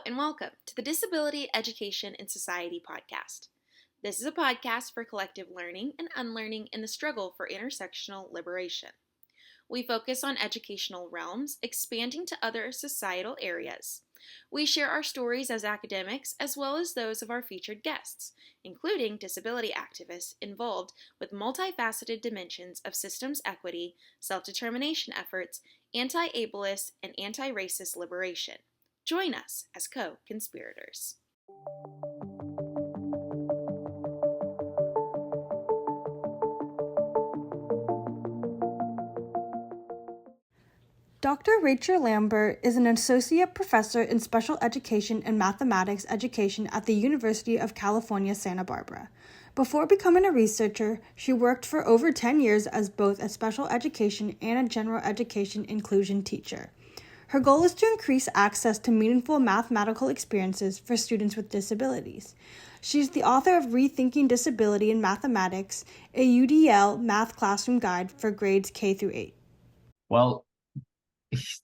and welcome to the Disability Education and Society podcast. This is a podcast for collective learning and unlearning in the struggle for intersectional liberation. We focus on educational realms, expanding to other societal areas. We share our stories as academics as well as those of our featured guests, including disability activists involved with multifaceted dimensions of systems equity, self-determination efforts, anti-ableist, and anti-racist liberation. Join us as co-conspirators. Dr. Rachel Lambert is an associate professor in special education and mathematics education at the University of California, Santa Barbara. Before becoming a researcher, she worked for over 10 years as both a special education and a general education inclusion teacher. Her goal is to increase access to meaningful mathematical experiences for students with disabilities. She's the author of Rethinking Disability in Mathematics, a UDL Math Classroom guide for grades K through 8. Well,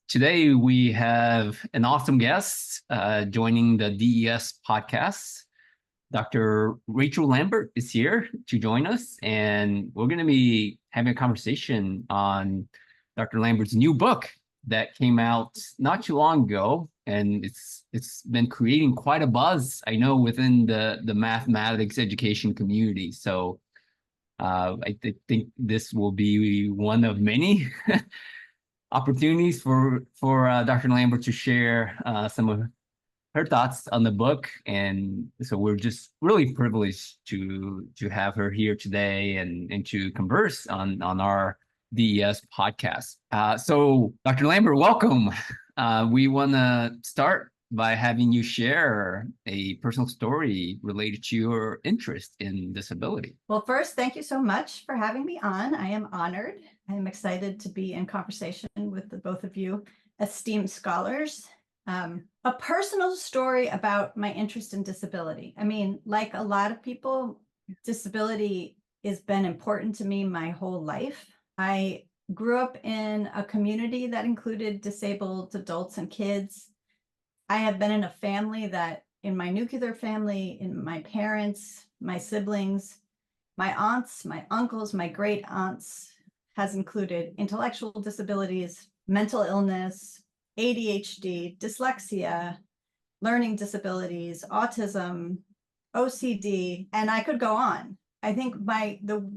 today we have an awesome guest joining the DES podcast. Dr. Rachel Lambert is here to join us, and we're going to be having a conversation on Dr. Lambert's new book that came out not too long ago, and it's been creating quite a buzz, I know, within the mathematics education community. So I think this will be one of many opportunities for Dr. Lambert to share some of her thoughts on the book, and so we're just really privileged to have her here today and to converse on our DES podcast. So Dr. Lambert, welcome. We want to start by having you share a personal story related to your interest in disability. Well, first, thank you so much for having me on. I am honored. I am excited to be in conversation with the both of you esteemed scholars. A personal story about my interest in disability. I mean, like a lot of people, disability has been important to me my whole life. I grew up in a community that included disabled adults and kids. I have been in a family that, in my nuclear family, in my parents, my siblings, my aunts, my uncles, my great aunts, has included intellectual disabilities, mental illness, ADHD, dyslexia, learning disabilities, autism, OCD, and I could go on. I think the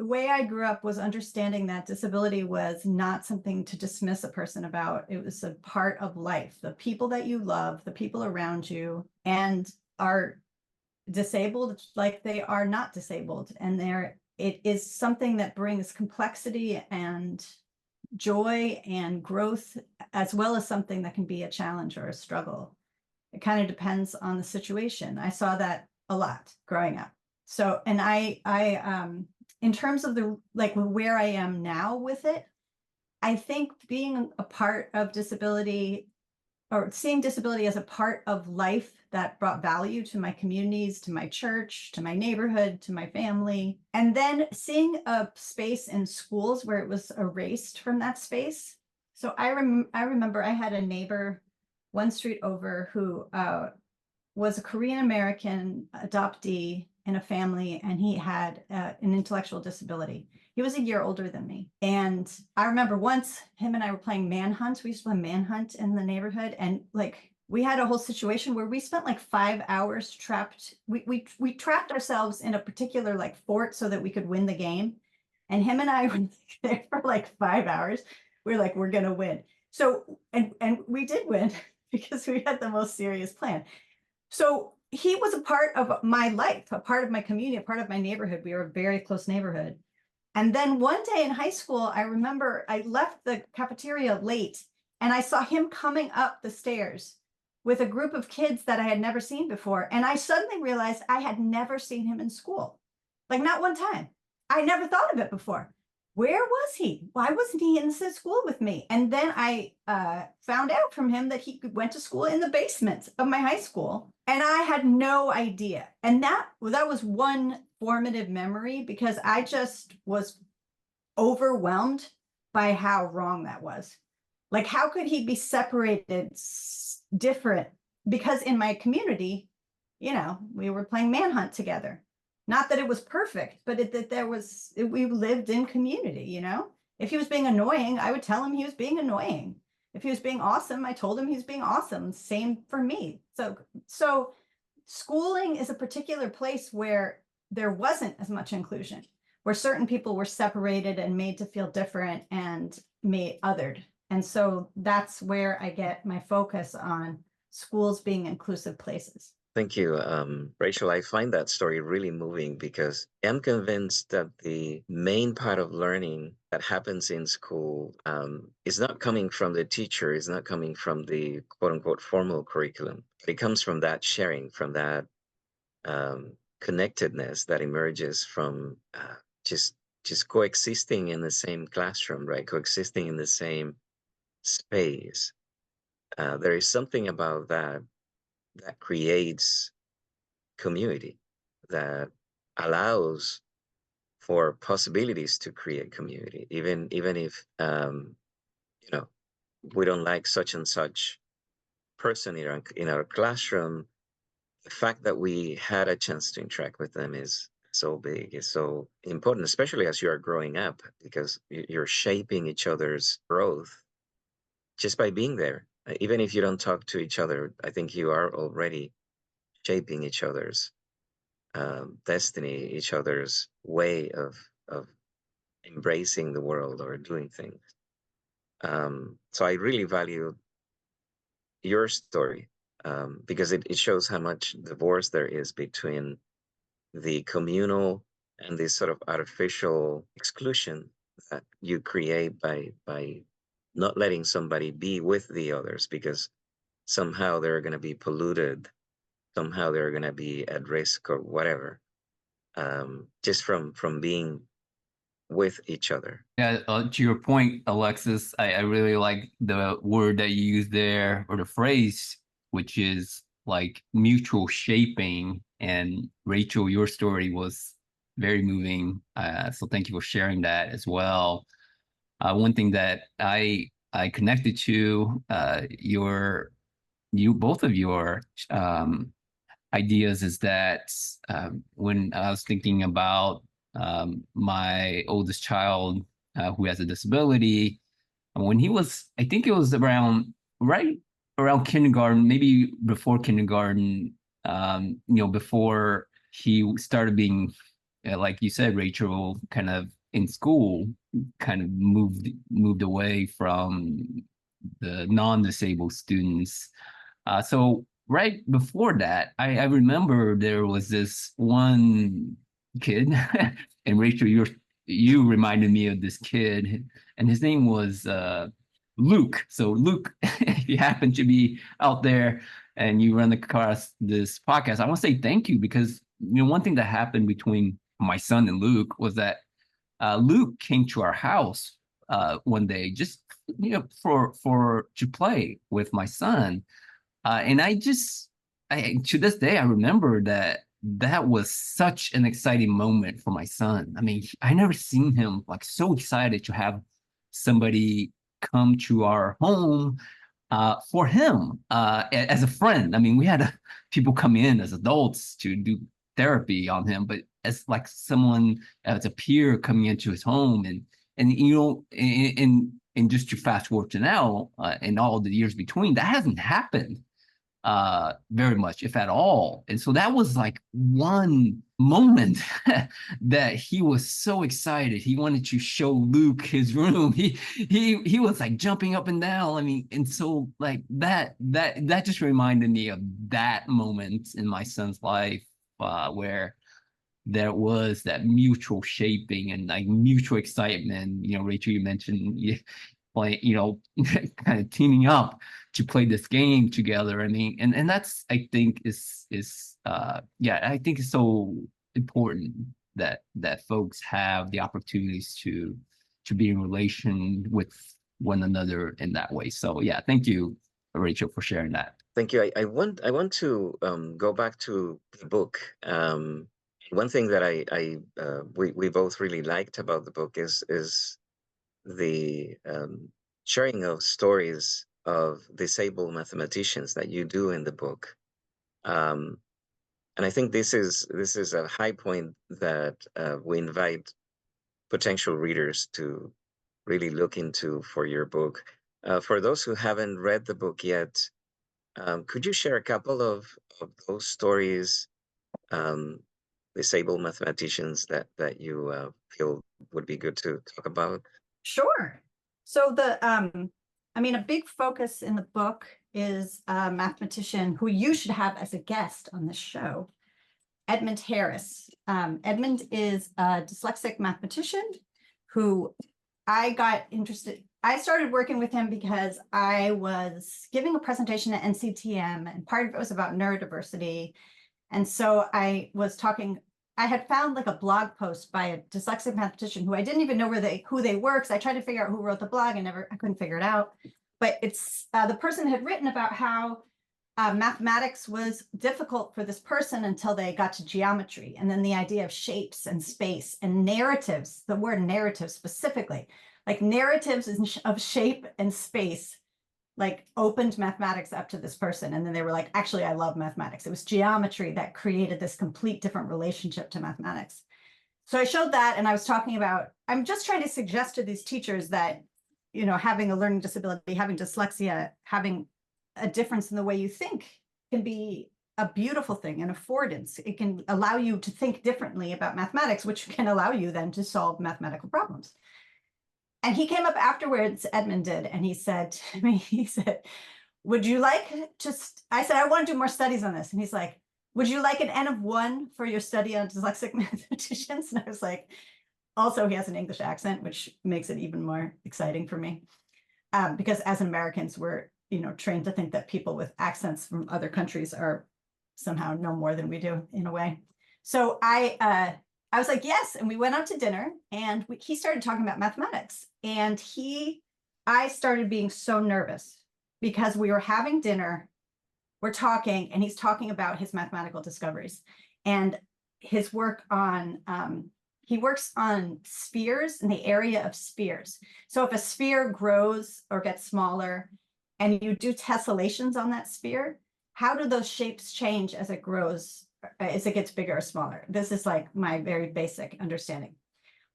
way I grew up was understanding that disability was not something to dismiss a person about. It was a part of life. The people that you love, the people around you, and are disabled like they are not disabled. And it is something that brings complexity and joy and growth, as well as something that can be a challenge or a struggle. It kind of depends on the situation. I saw that a lot growing up. So, and I in terms of where I am now with it, I think being a part of disability, or seeing disability as a part of life that brought value to my communities, to my church, to my neighborhood, to my family, and then seeing a space in schools where it was erased from that space. So I remember I had a neighbor one street over who was a Korean American adoptee in a family, and he had an intellectual disability. He was a year older than me. And I remember once him and I were playing Manhunt. We used to play Manhunt in the neighborhood. And we had a whole situation where we spent 5 hours trapped. We trapped ourselves in a particular fort so that we could win the game. And him and I were there for 5 hours. We were we're going to win. So, and we did win because we had the most serious plan. So he was a part of my life, a part of my community, a part of my neighborhood. We were a very close neighborhood. And then one day in high school, I remember I left the cafeteria late and I saw him coming up the stairs with a group of kids that I had never seen before. And I suddenly realized I had never seen him in school, not one time. I never thought of it before. Where was he? Why wasn't he in school with me? And then I found out from him that he went to school in the basement of my high school. And I had no idea. And that was one formative memory, because I just was overwhelmed by how wrong that was. How could he be separated different because in my community, we were playing manhunt together. Not that it was perfect, but we lived in community, If he was being annoying, I would tell him he was being annoying. If he was being awesome, I told him he was being awesome. Same for me. So schooling is a particular place where there wasn't as much inclusion, where certain people were separated and made to feel different and made othered. And so that's where I get my focus on schools being inclusive places. Thank you, Rachel. I find that story really moving because I'm convinced that the main part of learning that happens in school is not coming from the teacher, is not coming from the quote unquote formal curriculum. It comes from that sharing, from that connectedness that emerges from just coexisting in the same classroom, right? Coexisting in the same space. There is something about that creates community, that allows for possibilities to create community, even if we don't like such and such person in our classroom. The fact that we had a chance to interact with them is so big, is so important, especially as you are growing up, because you're shaping each other's growth just by being there. Even if you don't talk to each other, I think you are already shaping each other's destiny, each other's way of embracing the world or doing things. So I really value your story because it shows how much divorce there is between the communal and this sort of artificial exclusion that you create by not letting somebody be with the others because somehow they're going to be polluted, somehow they're going to be at risk or whatever, just from being with each other. Yeah, to your point, Alexis, I really like the word that you used there, or the phrase, which is like mutual shaping. And Rachel, your story was very moving. So thank you for sharing that as well. One thing that I connected to both of your ideas is that when I was thinking about my oldest child who has a disability, when he was, I think it was right around kindergarten, maybe before kindergarten, before he started being, like you said, Rachel, kind of in school, kind of moved away from the non-disabled students. So right before that, I remember there was this one kid, and Rachel, you reminded me of this kid, and his name was Luke. So Luke, if you happen to be out there and you run across this podcast, I want to say thank you because one thing that happened between my son and Luke was that Luke came to our house one day just for to play with my son. And to this day, I remember that was such an exciting moment for my son. I mean, I never seen him like so excited to have somebody come to our home for him as a friend. I mean, we had people come in as adults to do therapy on him, but as like someone as a peer coming into his home and and just to fast forward to now and all the years between, that hasn't happened very much, if at all. And so that was like one moment that he was so excited. He wanted to show Luke his room. He was like jumping up and down. I mean, and so like that just reminded me of that moment in my son's life where there was that mutual shaping and like mutual excitement. Rachel, you mentioned kind of teaming up to play this game together. I mean, and that's I think is I think it's so important that folks have the opportunities to be in relation with one another in that way. So yeah, thank you, Rachel, for sharing that. Thank you. I want to go back to the book. One thing that we both really liked about the book is the sharing of stories of disabled mathematicians that you do in the book. And I think this is a high point that we invite potential readers to really look into for your book. For those who haven't read the book yet, could you share a couple of those stories, disabled mathematicians that you feel would be good to talk about? Sure. So a big focus in the book is a mathematician who you should have as a guest on this show, Edmund Harris. Edmund is a dyslexic mathematician who I got interested. I started working with him because I was giving a presentation at NCTM, and part of it was about neurodiversity. And so I had found like a blog post by a dyslexic mathematician who I didn't even know who they were, because I tried to figure out who wrote the blog and I couldn't figure it out. But it's the person had written about how mathematics was difficult for this person until they got to geometry, and then the idea of shapes and space and narratives, the word narrative specifically, like narratives of shape and space, like opened mathematics up to this person. And then they were like, actually, I love mathematics. It was geometry that created this complete different relationship to mathematics. So I showed that, and I was talking about, I'm just trying to suggest to these teachers that, having a learning disability, having dyslexia, having a difference in the way you think can be a beautiful thing, an affordance. It can allow you to think differently about mathematics, which can allow you then to solve mathematical problems. And he came up afterwards, Edmund did, and he said to me, would you like I said, I want to do more studies on this. And he's like, would you like an N of 1 for your study on dyslexic mathematicians? And I was like, also, he has an English accent, which makes it even more exciting for me. Because as Americans, we're trained to think that people with accents from other countries are somehow know more than we do in a way. So I was like, yes. And we went out to dinner, and he started talking about mathematics. And I started being so nervous because we were having dinner, we're talking, and he's talking about his mathematical discoveries and his work on, he works on spheres, in the area of spheres. So if a sphere grows or gets smaller and you do tessellations on that sphere, how do those shapes change as it grows, as it gets bigger or smaller? This is like my very basic understanding.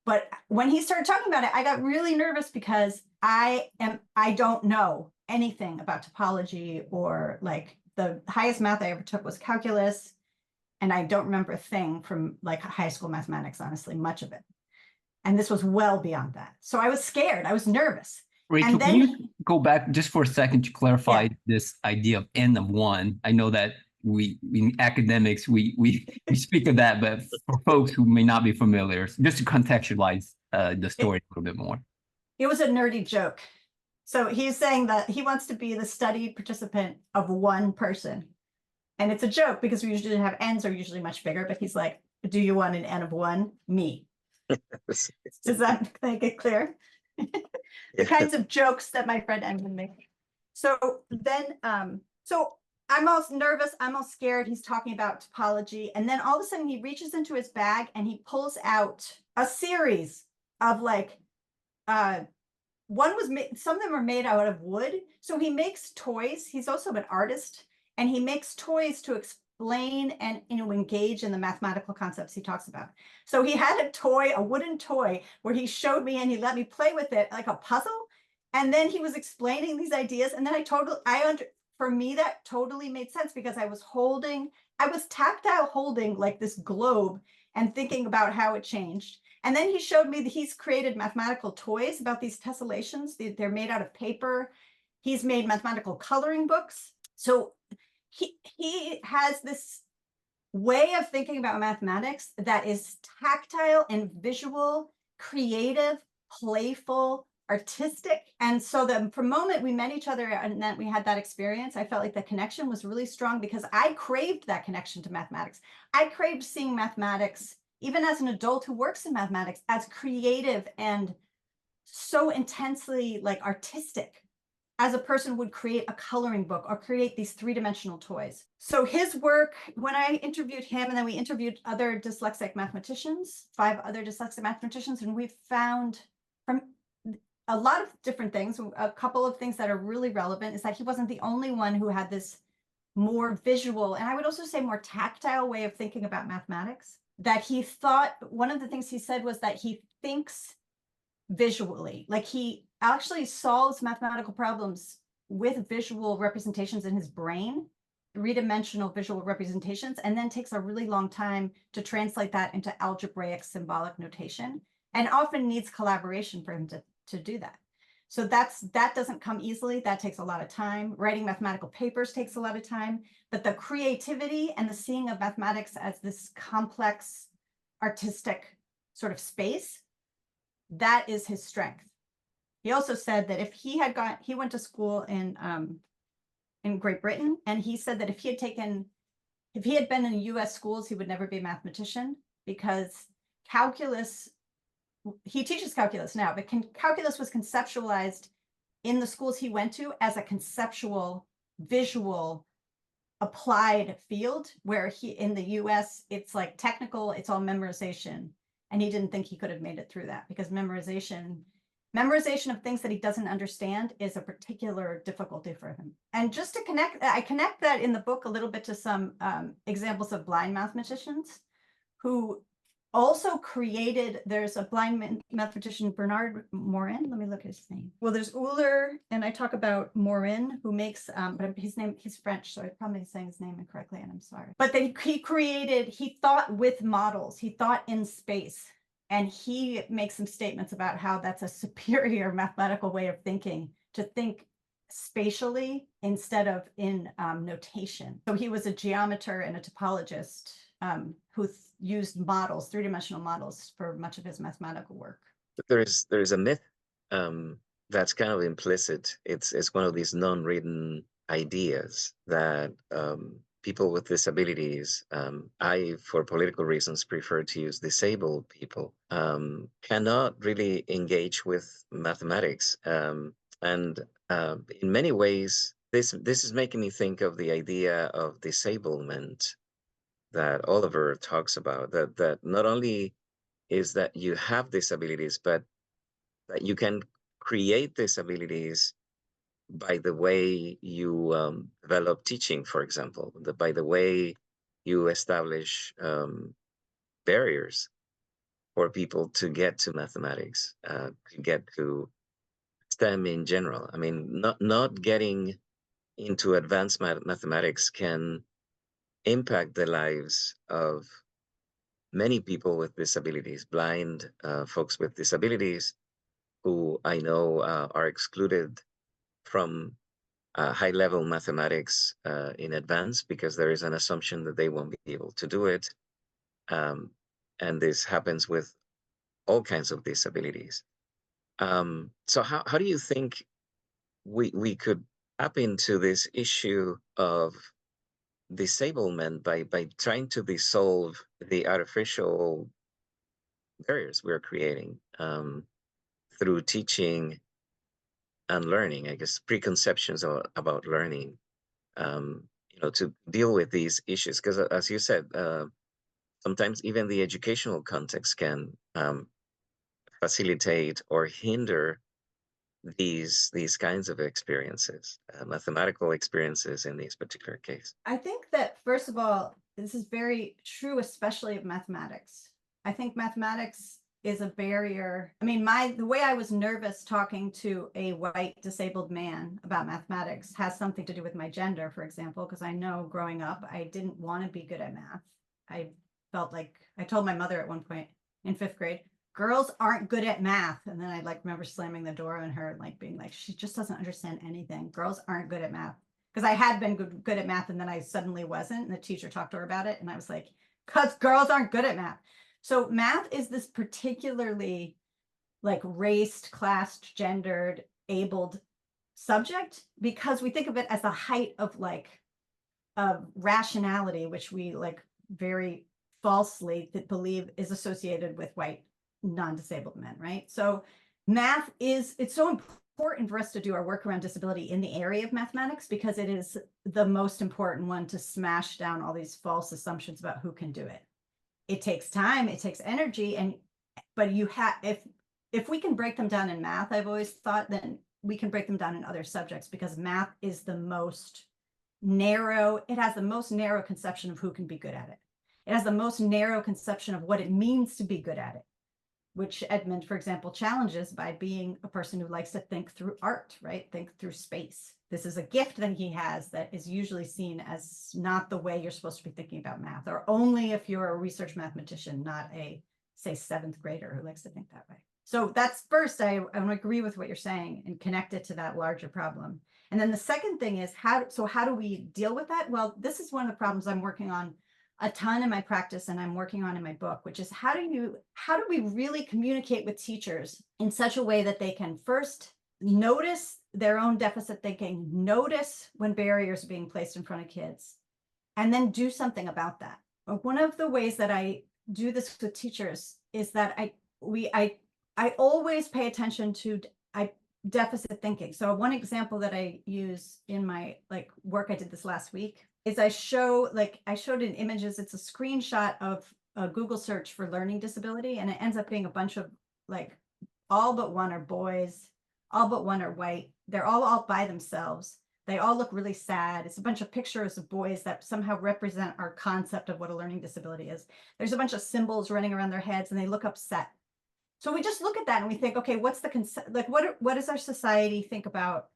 But when he started talking about it, I got really nervous because I don't know anything about topology, or like the highest math I ever took was calculus. And I don't remember a thing from like high school mathematics, honestly, much of it. And this was well beyond that. So I was scared. I was nervous. Rachel, and then, can you go back just for a second to clarify this idea of N of 1? I know that we academics, we speak of that, but for folks who may not be familiar, just to contextualize the story a little bit more. It was a nerdy joke. So he's saying that he wants to be the study participant of one person. And it's a joke because we usually have N's are usually much bigger, but he's like, do you want an N of 1? Me. Does that make it clear? The kinds of jokes that my friend Edmund makes. So then, so I'm all nervous, I'm all scared. He's talking about topology. And then all of a sudden he reaches into his bag and he pulls out a series of like, one was made, some of them are made out of wood. So he makes toys. He's also an artist, and he makes toys to explain and engage in the mathematical concepts he talks about. So he had a toy, a wooden toy, where he showed me and he let me play with it like a puzzle. And then he was explaining these ideas. And then for me, that totally made sense because I was tactile holding like this globe and thinking about how it changed. And then he showed me that he's created mathematical toys about these tessellations. They're made out of paper. He's made mathematical coloring books. So he has this way of thinking about mathematics that is tactile and visual, creative, playful, artistic. And so from the moment we met each other and then we had that experience, I felt like the connection was really strong because I craved that connection to mathematics. I craved seeing mathematics, even as an adult who works in mathematics, as creative and so intensely like artistic as a person would create a coloring book or create these three-dimensional toys. So his work, when I interviewed him, and then we interviewed other dyslexic mathematicians, 5 other dyslexic mathematicians, and we found from a lot of different things. A couple of things that are really relevant is that he wasn't the only one who had this more visual, and I would also say more tactile way of thinking about mathematics. That he thought, one of the things he said was that he thinks visually, like he actually solves mathematical problems with visual representations in his brain, three-dimensional visual representations, and then takes a really long time to translate that into algebraic symbolic notation, and often needs collaboration for him to do that. So that doesn't come easily. That takes a lot of time. Writing mathematical papers takes a lot of time, but the creativity and the seeing of mathematics as this complex artistic sort of space, that is his strength. He also said that if he went to school in Great Britain, and he said that if he had been in US schools, he would never be a mathematician, because calculus, he teaches calculus now, but calculus was conceptualized in the schools he went to as a conceptual, visual, applied field, where in the US, it's like technical, it's all memorization. And he didn't think he could have made it through that, because memorization of things that he doesn't understand is a particular difficulty for him. And just to I connect that in the book a little bit to some examples of blind mathematicians who also created, there's a blind mathematician, Bernard Morin. Let me look at his name. Well, there's Euler, and I talk about Morin, who makes, but he's French, so I'm probably saying his name incorrectly, and I'm sorry. But he thought with models, he thought in space, and he makes some statements about how that's a superior mathematical way of thinking, to think spatially instead of in notation. So he was a geometer and a topologist who used models, three-dimensional models, for much of his mathematical work. There's a myth that's kind of implicit. It's one of these non-written ideas that people with disabilities, I, for political reasons, prefer to use disabled people, cannot really engage with mathematics. And in many ways, this is making me think of the idea of disablement that Oliver talks about, that not only is that you have disabilities, but that you can create disabilities by the way you develop teaching, for example, by the way you establish barriers for people to get to mathematics, to get to STEM in general. I mean, not getting into advanced mathematics can impact the lives of many people with disabilities, blind folks with disabilities, who I know are excluded from high-level mathematics in advance, because there is an assumption that they won't be able to do it. And this happens with all kinds of disabilities. So how do you think we could tap into this issue of disablement by trying to dissolve the artificial barriers we're creating through teaching and learning, I guess, preconceptions about learning, to deal with these issues? Because as you said, sometimes even the educational context can facilitate or hinder these kinds of experiences, mathematical experiences in this particular case. I think that, first of all, this is very true, especially of mathematics. I think mathematics is a barrier. I mean, the way I was nervous talking to a white disabled man about mathematics has something to do with my gender, for example, because I know growing up, I didn't want to be good at math. I felt like, I told my mother at one point in 5th grade, girls aren't good at math. And then I remember slamming the door on her and being like, she just doesn't understand anything. Girls aren't good at math. Because I had been good at math, and then I suddenly wasn't. And the teacher talked to her about it. And I was like, because girls aren't good at math. So math is this particularly raced, classed, gendered, abled subject, because we think of it as the height of rationality, which we very falsely believe is associated with white non-disabled men, right? So math it's so important for us to do our work around disability in the area of mathematics, because it is the most important one to smash down all these false assumptions about who can do it. It takes time, it takes energy, but if if we can break them down in math, I've always thought, then we can break them down in other subjects, because math is the most narrow, it has the most narrow conception of who can be good at it. It has the most narrow conception of what it means to be good at it, which Edmund, for example, challenges by being a person who likes to think through art, right? Think through space. This is a gift that he has that is usually seen as not the way you're supposed to be thinking about math, or only if you're a research mathematician, not a, say, 7th grader who likes to think that way. So that's first, I agree with what you're saying and connect it to that larger problem. And then the second thing is how do we deal with that? Well, this is one of the problems I'm working on a ton in my practice, and I'm working on in my book, which is how do we really communicate with teachers in such a way that they can first notice their own deficit thinking, notice when barriers are being placed in front of kids, and then do something about that. One of the ways that I do this with teachers is that I always pay attention to deficit thinking. So one example that I use in my work, I did this last week, is I showed in images, it's a screenshot of a Google search for learning disability, and it ends up being a bunch of all but one are boys, all but one are white. They're all by themselves. They all look really sad. It's a bunch of pictures of boys that somehow represent our concept of what a learning disability is. There's a bunch of symbols running around their heads, and they look upset. So we just look at that and we think, okay, what's the concept? What does our society think about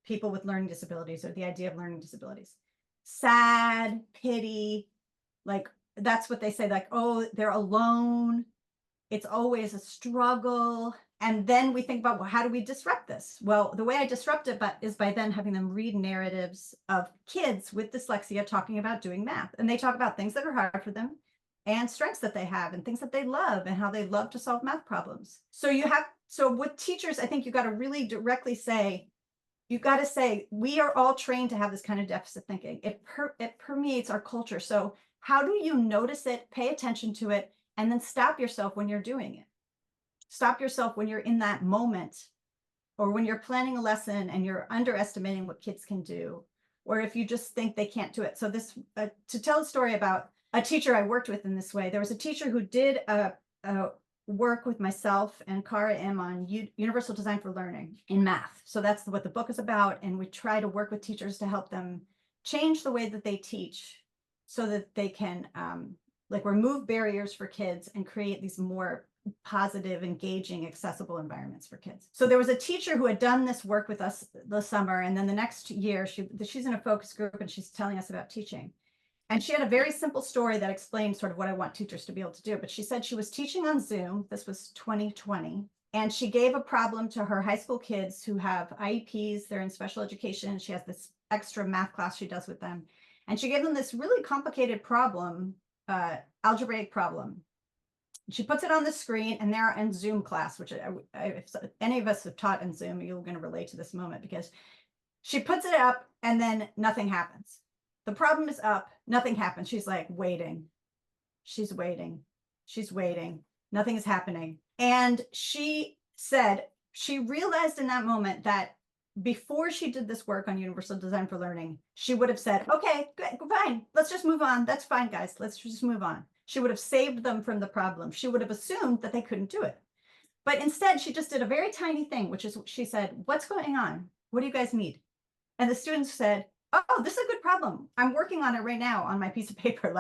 people with learning disabilities, or the idea of learning disabilities? Sad, pity, that's what they say, oh, they're alone. It's always a struggle. And then we think about, well, how do we disrupt this? Well, the way I disrupt it is by then having them read narratives of kids with dyslexia talking about doing math. And they talk about things that are hard for them, and strengths that they have, and things that they love, and how they love to solve math problems. So with teachers, I think you got to really directly say, we are all trained to have this kind of deficit thinking. It permeates our culture. So how do you notice it, pay attention to it, and then stop yourself when you're doing it? Stop yourself when you're in that moment, or when you're planning a lesson and you're underestimating what kids can do, or if you just think they can't do it. So this, to tell a story about a teacher I worked with in this way, there was a teacher who did a work with myself and Cara M on universal design for learning in math. So that's what the book is about. And we try to work with teachers to help them change the way that they teach, so that they can remove barriers for kids and create these more positive, engaging, accessible environments for kids. So there was a teacher who had done this work with us this summer, and then the next year she's in a focus group and she's telling us about teaching. And she had a very simple story that explained sort of what I want teachers to be able to do. But she said she was teaching on Zoom. This was 2020. And she gave a problem to her high school kids who have IEPs. They're in special education. She has this extra math class she does with them. And she gave them this really complicated problem, algebraic problem. She puts it on the screen, and they're in Zoom class, which if any of us have taught in Zoom, you're going to relate to this moment, because she puts it up and then nothing happens. The problem is up, nothing happens. She's waiting. She's waiting. She's waiting. Nothing is happening. And she said she realized in that moment that before she did this work on universal design for learning, she would have said, okay, good, fine, let's just move on. That's fine, guys. Let's just move on. She would have saved them from the problem. She would have assumed that they couldn't do it. But instead, she just did a very tiny thing, which is she said, what's going on? What do you guys need? And the students said, oh, this is a good problem. I'm working on it right now on my piece of paper.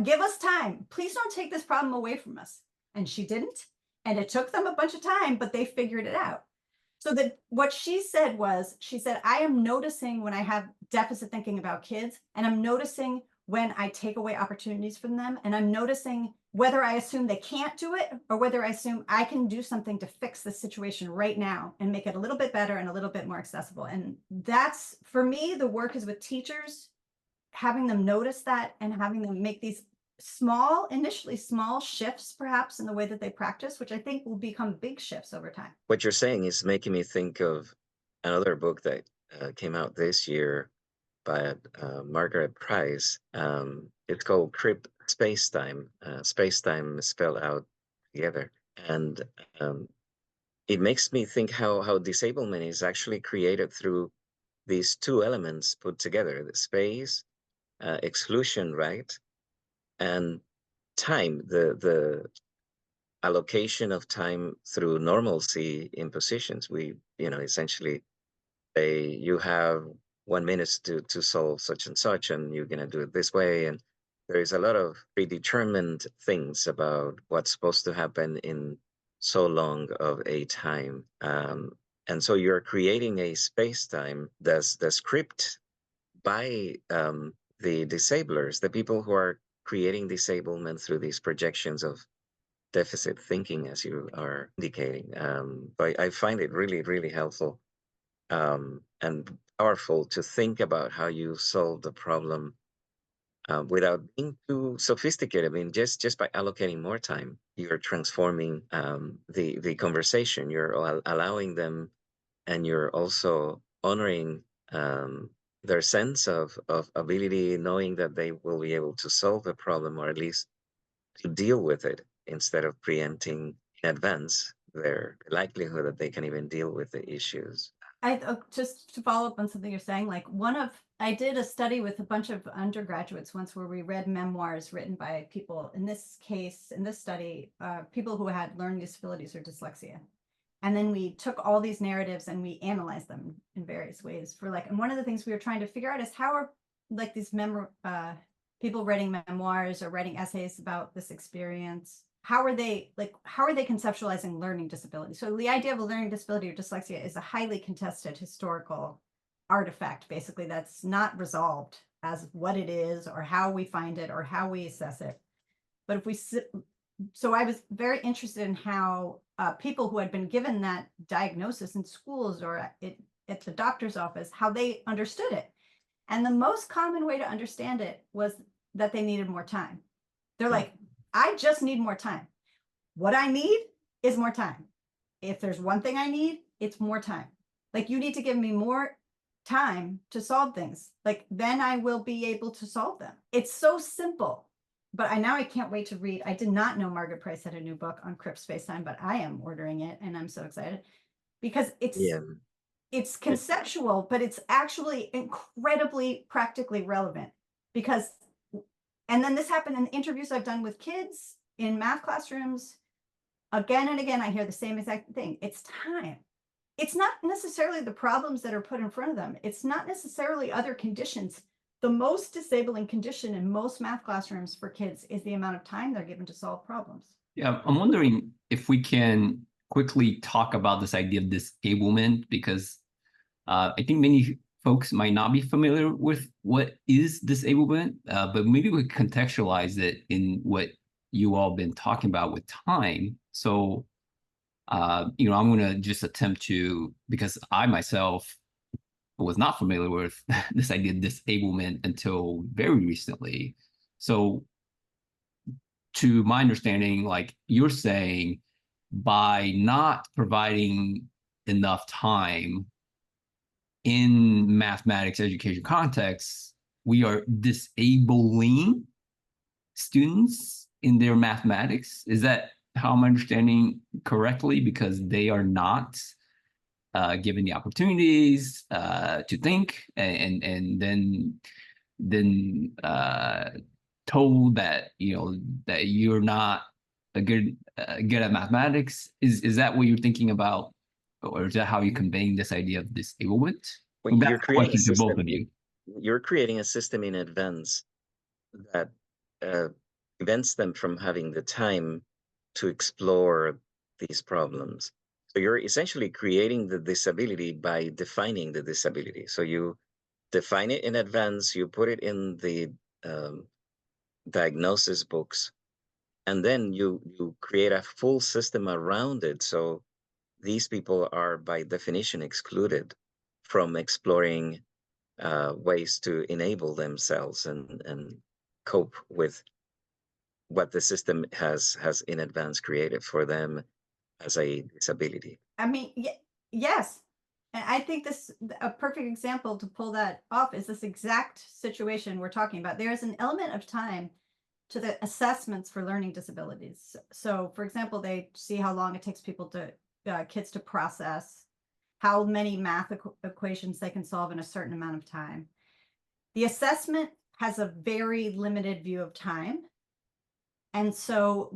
Give us time. Please don't take this problem away from us. And she didn't. And it took them a bunch of time, but they figured it out. So that what she said was, she said, I am noticing when I have deficit thinking about kids, and I'm noticing when I take away opportunities from them, and I'm noticing whether I assume they can't do it, or whether I assume I can do something to fix the situation right now and make it a little bit better and a little bit more accessible. And that's, for me, the work is with teachers, having them notice that and having them make these initially small shifts, perhaps, in the way that they practice, which I think will become big shifts over time. What you're saying is making me think of another book that came out this year by Margaret Price. It's called Crip Spacetime. Spacetime spelled out together. And it makes me think how disablement is actually created through these two elements put together: the space, exclusion, right? And time, the allocation of time through normalcy impositions. We, essentially say you have 1 minute to solve such and such, and you're going to do it this way. And there is a lot of predetermined things about what's supposed to happen in so long of a time. And so you're creating a space-time that's script by the disablers, the people who are creating disablement through these projections of deficit thinking, as you are indicating. But I find it really, really helpful and powerful to think about how you solve the problem without being too sophisticated. I mean, just by allocating more time, you're transforming the conversation. You're allowing them, and you're also honoring their sense of ability, knowing that they will be able to solve the problem, or at least to deal with it, instead of preempting in advance their likelihood that they can even deal with the issues. Just to follow up on something you're saying, like I did a study with a bunch of undergraduates once where we read memoirs written by people, in this case, in this study, people who had learning disabilities or dyslexia. And then we took all these narratives and we analyzed them in various ways and one of the things we were trying to figure out is how are like these people writing memoirs or writing essays about this experience, how are they conceptualizing learning disability? So the idea of a learning disability or dyslexia is a highly contested historical artifact, basically, that's not resolved as what it is or how we find it or how we assess it. But so I was very interested in how people who had been given that diagnosis in schools or at the doctor's office, how they understood it. And the most common way to understand it was that they needed more time. They're like, I just need more time. What I need is more time. If there's one thing I need, it's more time. Like, you need to give me more time to solve things. Like, then I will be able to solve them. It's so simple. But I can't wait to read. I did not know Margaret Price had a new book on Crip Spacetime, but I am ordering it and I'm so excited because it's conceptual, but it's actually incredibly practically relevant. And then this happened in interviews I've done with kids in math classrooms. Again and again, I hear the same exact thing. It's time. It's not necessarily the problems that are put in front of them. It's not necessarily other conditions. The most disabling condition in most math classrooms for kids is the amount of time they're given to solve problems. Yeah, I'm wondering if we can quickly talk about this idea of disablement, because I think many folks might not be familiar with what is disablement, but maybe we contextualize it in what you all been talking about with time. So, I'm going to just attempt to, because I myself was not familiar with this idea of disablement until very recently. So to my understanding, like you're saying, by not providing enough time in mathematics education contexts, we are disabling students in their mathematics. Is that how I'm understanding correctly? Because they are not given the opportunities to think, and then told that that you're not good at mathematics. Is that what you're thinking about, or is that how you're conveying this idea of disablement? Well, you're creating a to both system. of you. You're creating a system in advance that prevents them from having the time to explore these problems. So you're essentially creating the disability by defining the disability. So you define it in advance, you put it in the diagnosis books, and then you create a full system around it. So these people are by definition excluded from exploring ways to enable themselves and cope with what the system has in advance created for them as a disability. I mean, yes. And I think a perfect example to pull that off is this exact situation we're talking about. There is an element of time to the assessments for learning disabilities. So, for example, they see how long it takes kids to process, how many math equations they can solve in a certain amount of time. The assessment has a very limited view of time. And so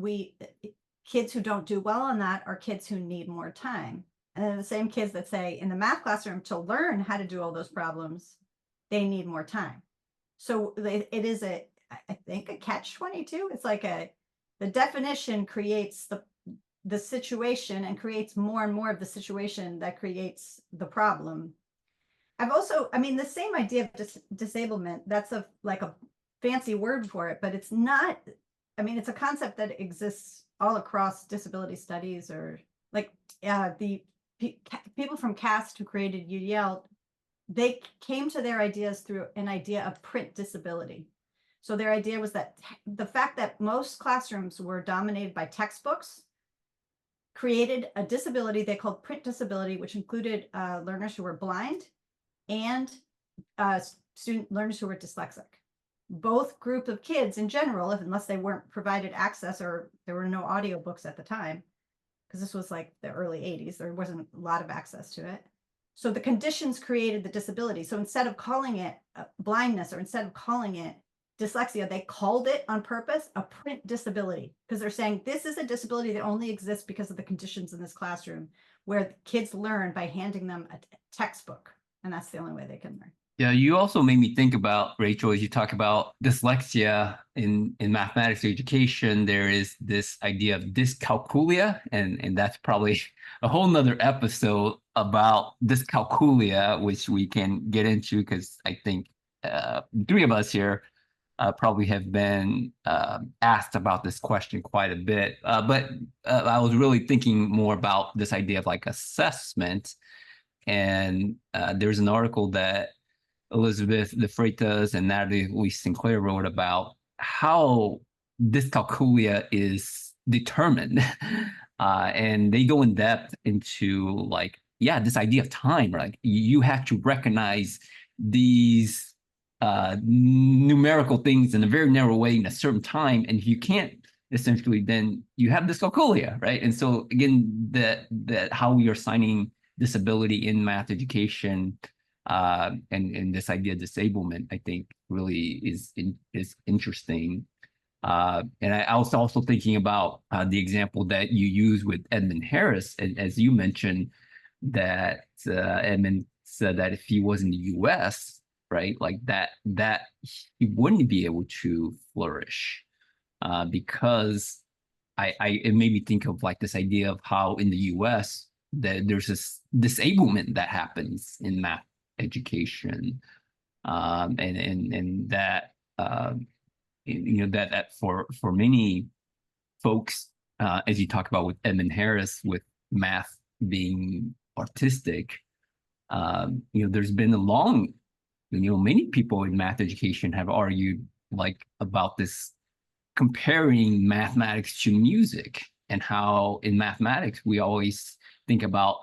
kids who don't do well on that are kids who need more time. And then the same kids that say in the math classroom to learn how to do all those problems, they need more time. So it is I think a catch-22. It's like the definition creates the situation and creates more and more of the situation that creates the problem. I've also, I mean, the same idea of disablement, that's like a fancy word for it, but it's not, I mean, it's a concept that exists all across disability studies, or like the people from CAST who created UDL, they came to their ideas through an idea of print disability. So their idea was that the fact that most classrooms were dominated by textbooks created a disability they called print disability, which included learners who were blind and student learners who were dyslexic. Both group of kids in general, unless they weren't provided access or there were no audiobooks at the time, because this was like the early 80s, there wasn't a lot of access to it. So the conditions created the disability. So instead of calling it blindness, or instead of calling it dyslexia, they called it on purpose a print disability, because they're saying this is a disability that only exists because of the conditions in this classroom, where kids learn by handing them a textbook, and that's the only way they can learn. Yeah, you also made me think about, Rachel, as you talk about dyslexia in mathematics education, there is this idea of dyscalculia, and that's probably a whole nother episode about dyscalculia, which we can get into, because I think three of us here probably have been asked about this question quite a bit. But I was really thinking more about this idea of like assessment. And there's an article that Elizabeth De Freitas and Natalie Louise Sinclair wrote about how dyscalculia is determined. And they go in depth into like, yeah, this idea of time, right? You have to recognize these numerical things in a very narrow way in a certain time. And if you can't, essentially, then you have dyscalculia, right? And so again, that how we are assigning disability in math education and this idea of disablement, I think really is interesting. And I was also thinking about the example that you use with Edmund Harris, and as you mentioned, that Edmund said that if he was in the U.S., right, like that he wouldn't be able to flourish because it made me think of like this idea of how in the U.S. that there's this disablement that happens in math education, and that that for many folks, as you talk about with Edmund Harris, with math being artistic, there's been a long, many people in math education have argued like about this comparing mathematics to music, and how in mathematics we always think about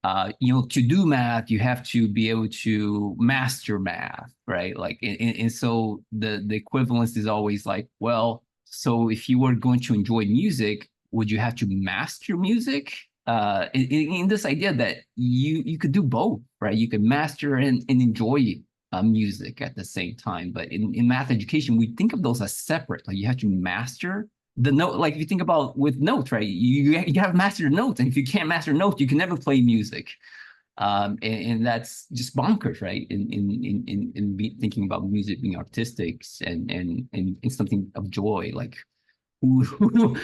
to do math, you have to be able to master math, right? Like, and so the equivalence is always like, well, so if you were going to enjoy music, would you have to master music? In this idea that you could do both, right? You could master and enjoy music at the same time. But in math education, we think of those as separate. Like you have to master the note. Like if you think about with notes, right? You have to master the notes, and if you can't master notes, you can never play music. And that's just bonkers, right? In thinking about music being artistic and something of joy, like who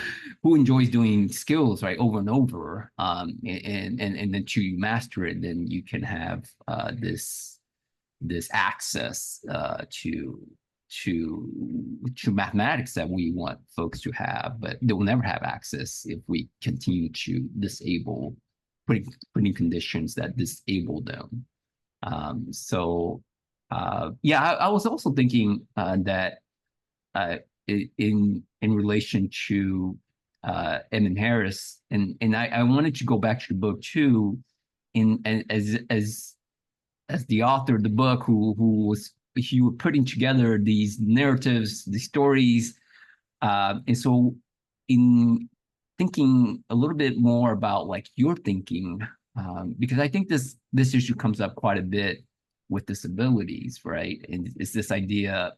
enjoys doing skills right over and over, and then to you master it, then you can have this access to mathematics that we want folks to have, but they will never have access if we continue to disable, putting conditions that disable them. Yeah, I was also thinking that in relation to Edmund Harris, and I wanted to go back to the book too, as the author of the book, who was putting together these narratives, these stories, and so in thinking a little bit more about like your thinking, because I think this issue comes up quite a bit with disabilities, right? And it's this idea,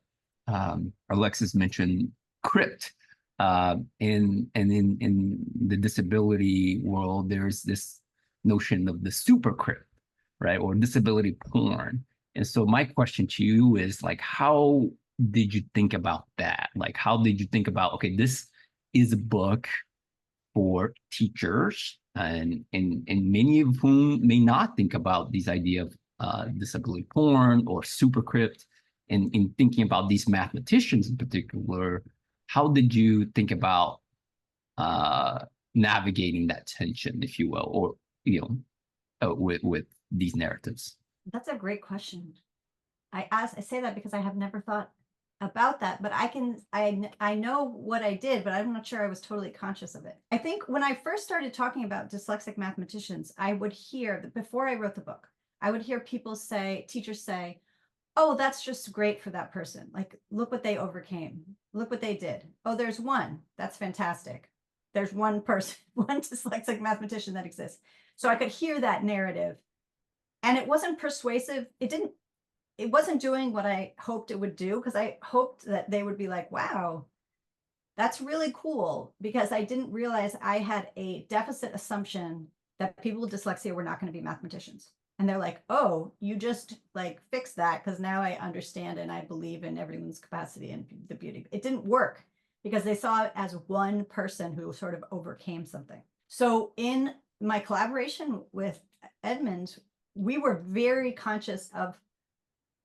Alexis mentioned crypt, in the disability world, there's this notion of the supercrip, right, or disability porn. And so my question to you is like, how did you think about that? Like, how did you think about, okay, this is a book for teachers, and many of whom may not think about this idea of disability porn or supercript, and in thinking about these mathematicians in particular, how did you think about navigating that tension, if you will, or with these narratives? That's a great question. I say that because I have never thought about that, but I know what I did, but I'm not sure I was totally conscious of it. I think when I first started talking about dyslexic mathematicians, I would hear that before I wrote the book, I would hear teachers say, oh, that's just great for that person. Like, look what they overcame. Look what they did. Oh, there's one. That's fantastic. There's one person, one dyslexic mathematician that exists. So I could hear that narrative, and it wasn't persuasive. It wasn't doing what I hoped it would do, because I hoped that they would be like, wow, that's really cool, because I didn't realize I had a deficit assumption that people with dyslexia were not going to be mathematicians. And they're like, oh, you just like fix that, because now I understand and I believe in everyone's capacity and the beauty. It didn't work because they saw it as one person who sort of overcame something. So in my collaboration with Edmund, we were very conscious of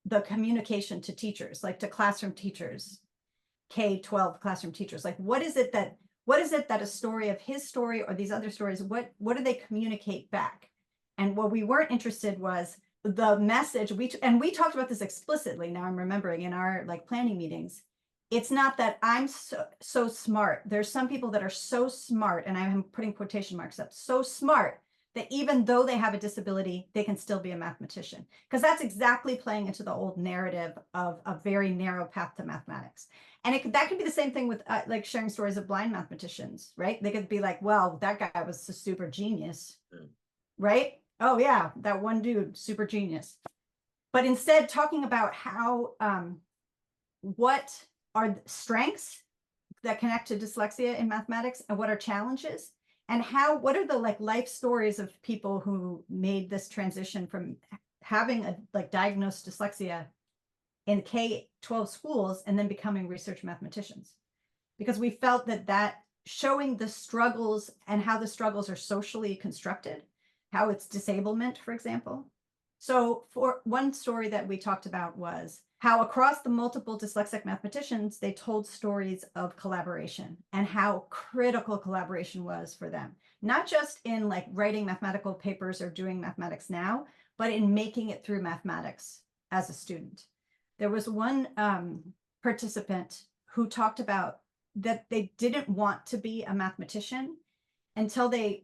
the communication to teachers, like to classroom teachers, K-12 classroom teachers. Like, what is it that a story of his story or these other stories, what do they communicate back? And what we weren't interested was the message. We talked about this explicitly. Now I'm remembering in our like planning meetings. It's not that I'm so smart. There's some people that are so smart, and I'm putting quotation marks up, so smart that even though they have a disability, they can still be a mathematician. Because that's exactly playing into the old narrative of a very narrow path to mathematics. And that could be the same thing with like sharing stories of blind mathematicians, right? They could be like, well, that guy was a super genius, right? Oh yeah, that one dude, super genius. But instead talking about how, what are strengths that connect to dyslexia in mathematics, and what are challenges, and what are the like life stories of people who made this transition from having a like diagnosed dyslexia in K-12 schools and then becoming research mathematicians. Because we felt that showing the struggles and how the struggles are socially constructed, how it's disablement, for example. So for one story that we talked about was how across the multiple dyslexic mathematicians, they told stories of collaboration and how critical collaboration was for them. Not just in like writing mathematical papers or doing mathematics now, but in making it through mathematics as a student. There was one participant who talked about that they didn't want to be a mathematician until they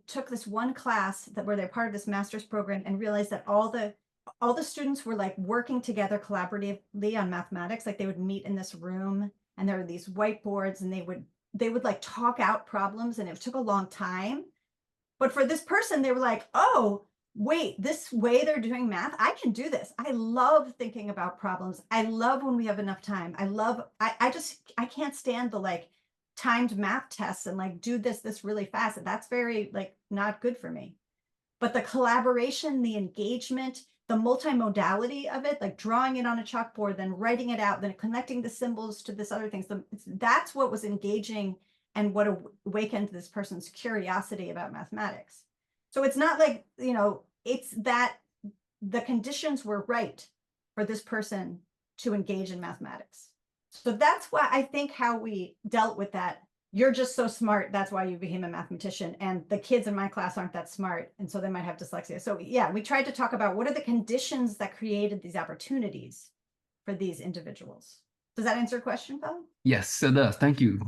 took this one class where they're part of this master's program and realized that all the students were like working together collaboratively on mathematics. Like they would meet in this room and there were these whiteboards, and they would like talk out problems, and it took a long time. But for this person, they were like, oh, wait, this way they're doing math, I can do this. I love thinking about problems. I love when we have enough time. I can't stand the like timed math tests and like do this really fast. That's very like not good for me. But the collaboration, the engagement, the multimodality of it, like drawing it on a chalkboard, then writing it out, then connecting the symbols to this other things, that's what was engaging and what awakened this person's curiosity about mathematics. So it's not like, it's that the conditions were right for this person to engage in mathematics. So that's why I think how we dealt with that. You're just so smart, that's why you became a mathematician. And the kids in my class aren't that smart, and so they might have dyslexia. So yeah, we tried to talk about what are the conditions that created these opportunities for these individuals. Does that answer your question, Paul? Yes, it does. Thank you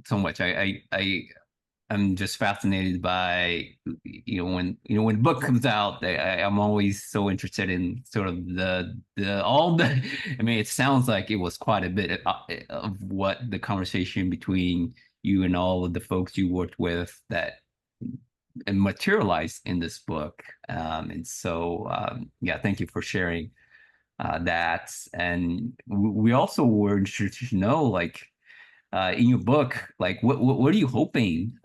so much. I'm just fascinated by when the book comes out. I'm always so interested in sort of all the. I mean, it sounds like it was quite a bit of what the conversation between you and all of the folks you worked with that materialized in this book. And so yeah, thank you for sharing that. And we also were interested to know, like, in your book, like, what are you hoping?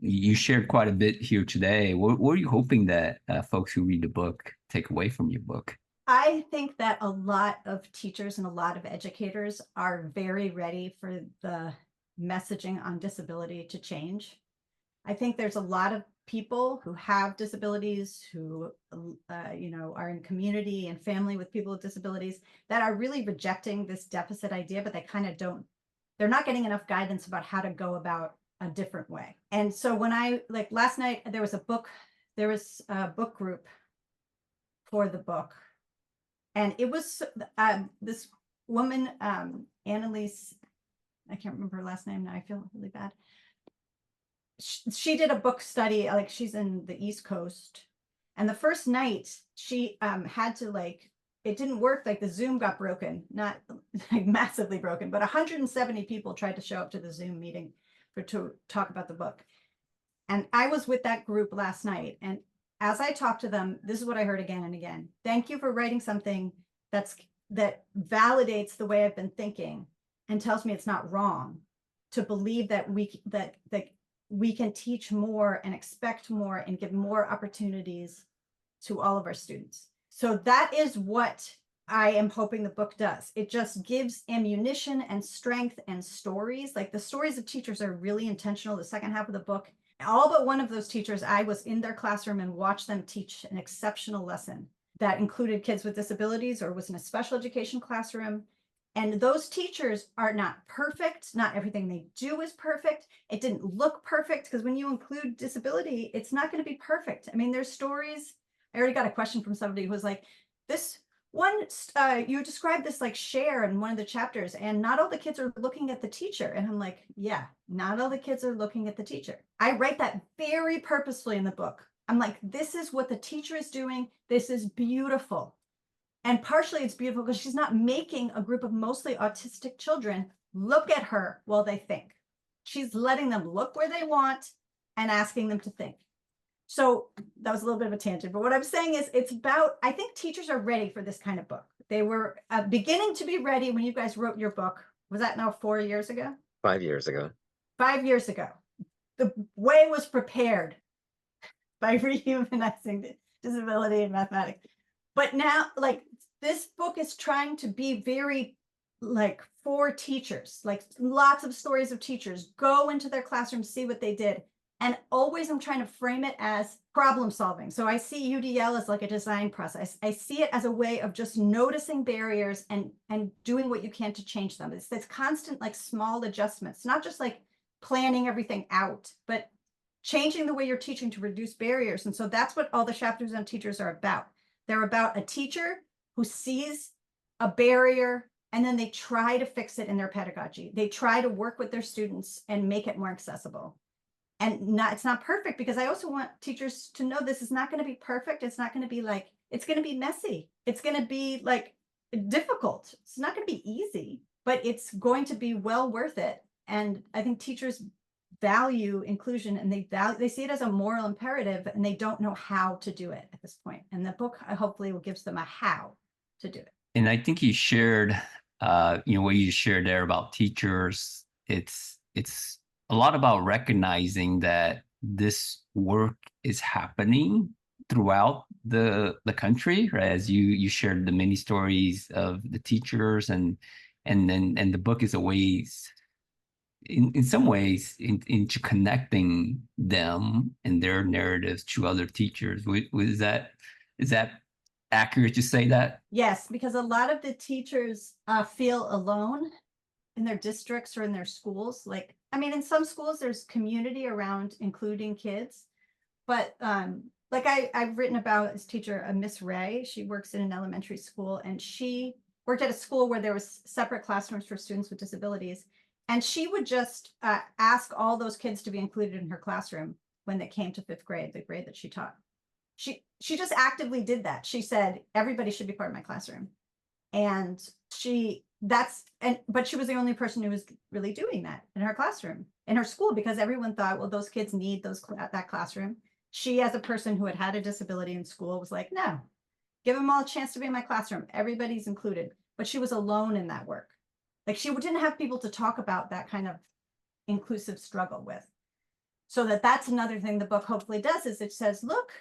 You shared quite a bit here today. What are you hoping that folks who read the book take away from your book? I think that a lot of teachers and a lot of educators are very ready for the messaging on disability to change. I think there's a lot of people who have disabilities, who are in community and family with people with disabilities, that are really rejecting this deficit idea, but they kind of don't, they're not getting enough guidance about how to go about a different way. And so when like last night, there was a book group for the book. And it was this woman, Annalise, I can't remember her last name now, I feel really bad. She did a book study, like she's in the East Coast. And the first night she had to, like, it didn't work, like the Zoom got broken, not like massively broken, but 170 people tried to show up to the Zoom meeting to talk about the book. And I was with that group last night. And as I talked to them, this is what I heard again and again. Thank you for writing something that validates the way I've been thinking and tells me it's not wrong to believe that we can teach more and expect more and give more opportunities to all of our students. So that is what I am hoping the book does. It just gives ammunition and strength and stories. Like the stories of teachers are really intentional. The second half of the book, all but one of those teachers, I was in their classroom and watched them teach an exceptional lesson that included kids with disabilities or was in a special education classroom. And those teachers are not perfect. Not everything they do is perfect. It didn't look perfect because when you include disability, it's not going to be perfect. I mean, there's stories. I already got a question from somebody who was like, this one, you described this like share in one of the chapters and not all the kids are looking at the teacher. And I'm like, yeah, not all the kids are looking at the teacher. I write that very purposefully in the book. I'm like, this is what the teacher is doing. This is beautiful. And partially it's beautiful because she's not making a group of mostly autistic children look at her while they think. She's letting them look where they want and asking them to think. So that was a little bit of a tangent, but what I'm saying is it's about, I think teachers are ready for this kind of book. They were beginning to be ready when you guys wrote your book. Was that now 4 years ago? 5 years ago. 5 years ago. The way was prepared by rehumanizing disability in mathematics. But now, like, this book is trying to be very, like, for teachers, like lots of stories of teachers, go into their classroom, see what they did. And always I'm trying to frame it as problem solving. So I see UDL as like a design process. I see it as a way of just noticing barriers and doing what you can to change them. It's this constant, like, small adjustments, not just like planning everything out, but changing the way you're teaching to reduce barriers. And so that's what all the chapters on teachers are about. They're about a teacher who sees a barrier and then they try to fix it in their pedagogy. They try to work with their students and make it more accessible. And it's not perfect, because I also want teachers to know this is not going to be perfect. It's not going to be like, it's going to be messy. It's going to be like difficult. It's not going to be easy, but it's going to be well worth it. And I think teachers value inclusion and they see it as a moral imperative and they don't know how to do it at this point. And the book hopefully will gives them a how to do it. And I think you shared, what you shared there about teachers. It's a lot about recognizing that this work is happening throughout the country, right? As you shared the many stories of the teachers, and the book is a ways, in some ways, into connecting them and their narratives to other teachers. Is that accurate to say that? Yes, because a lot of the teachers feel alone in their districts or in their schools. Like, I mean, in some schools, there's community around including kids. But like I've written about this teacher, Miss Ray. She works in an elementary school, and she worked at a school where there was separate classrooms for students with disabilities. And she would just ask all those kids to be included in her classroom when they came to 5th grade, the grade that she taught. She just actively did that. She said, everybody should be part of my classroom. And but she was the only person who was really doing that in her classroom, in her school, because everyone thought, well, those kids need that classroom. She, as a person who had a disability in school, was like, no. Give them all a chance to be in my classroom. Everybody's included. But she was alone in that work. Like she didn't have people to talk about that kind of inclusive struggle with. So that's another thing the book hopefully does, is it says, look,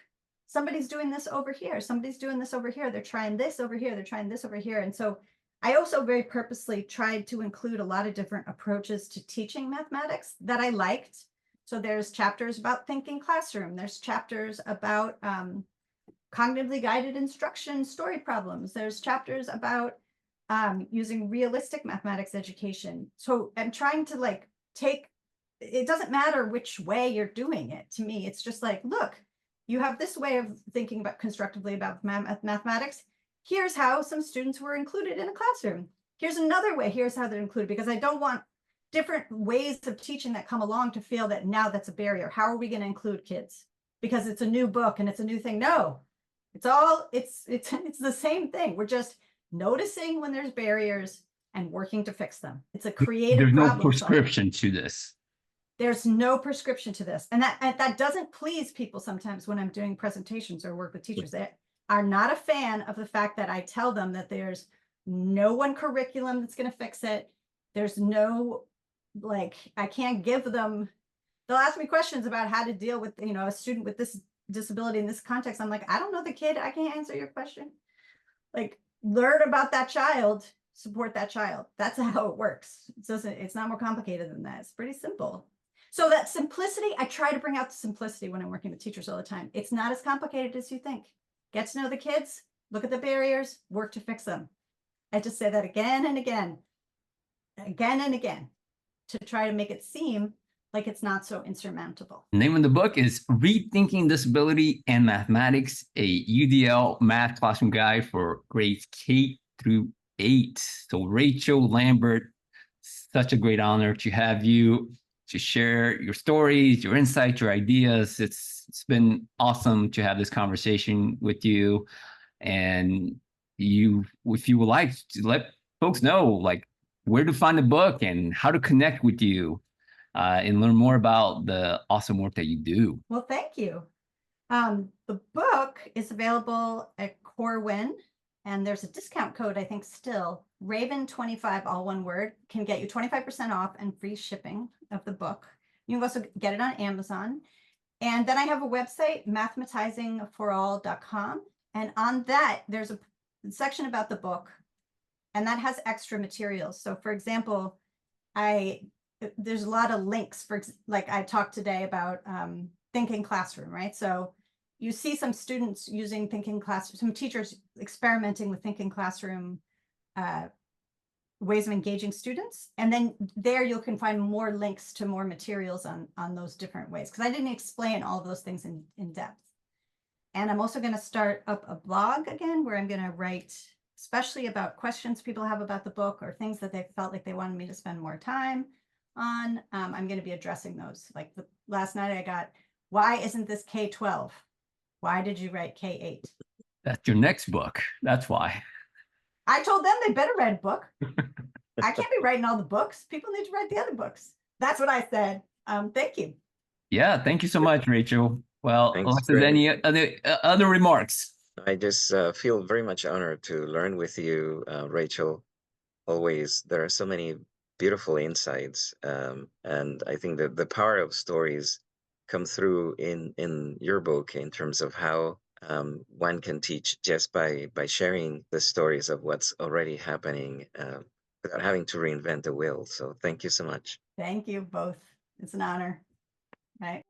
somebody's doing this over here. Somebody's doing this over here. They're trying this over here. They're trying this over here. And so I also very purposely tried to include a lot of different approaches to teaching mathematics that I liked. So there's chapters about thinking classroom. There's chapters about cognitively guided instruction, story problems. There's chapters about using realistic mathematics education. So I'm trying to like it doesn't matter which way you're doing it. To me, it's just like, look, you have this way of thinking about constructively about mathematics. Here's how some students were included in a classroom. Here's another way. Here's how they're included, because I don't want different ways of teaching that come along to feel that now that's a barrier. How are we going to include kids? Because it's a new book and it's a new thing. No, it's the same thing. We're just noticing when there's barriers and working to fix them. It's a creative There's no problem prescription to this. There's no prescription to this. And that doesn't please people sometimes when I'm doing presentations or work with teachers. They are not a fan of the fact that I tell them that there's no one curriculum that's going to fix it. There's no, like, I can't give them, they'll ask me questions about how to deal with, a student with this disability in this context. I'm like, I don't know the kid. I can't answer your question. Like, learn about that child, support that child. That's how it works. It's not more complicated than that. It's pretty simple. So that simplicity, I try to bring out the simplicity when I'm working with teachers all the time. It's not as complicated as you think. Get to know the kids, look at the barriers, work to fix them. I just say that again and again to try to make it seem like it's not so insurmountable. The name of the book is Rethinking Disability and Mathematics, a UDL Math Classroom Guide for grades K through 8. So Rachel Lambert, such a great honor to have you to share your stories, your insights, your ideas. It's been awesome to have this conversation with you. And if you would like to let folks know, like, where to find the book and how to connect with you and learn more about the awesome work that you do. Well, thank you. The book is available at Corwin, and there's a discount code, I think still, Raven25, all one word, can get you 25% off and free shipping of the book. You can also get it on Amazon. And then I have a website, mathematizingforall.com. And on that, there's a section about the book, and that has extra materials. So for example, there's a lot of links for, like I talked today about Thinking Classroom, right? So you see some students using Thinking Classroom, some teachers experimenting with Thinking Classroom ways of engaging students. And then there you can find more links to more materials on those different ways, because I didn't explain all of those things in depth. And I'm also going to start up a blog again, where I'm going to write especially about questions people have about the book or things that they felt like they wanted me to spend more time on. I'm going to be addressing those. Like last night I got, why isn't this K-12? Why did you write K-8? That's your next book. That's why. I told them they better write a book. I can't be writing all the books. People need to write the other books. That's what I said. Thank you. Yeah, thank you so much, Rachel. Well, Thanks, unless there's any other remarks. I just feel very much honored to learn with you, Rachel. Always, there are so many beautiful insights, and I think that the power of stories come through in your book in terms of how one can teach just by sharing the stories of what's already happening without having to reinvent the wheel. So thank you so much. Thank you both. It's an honor. Right.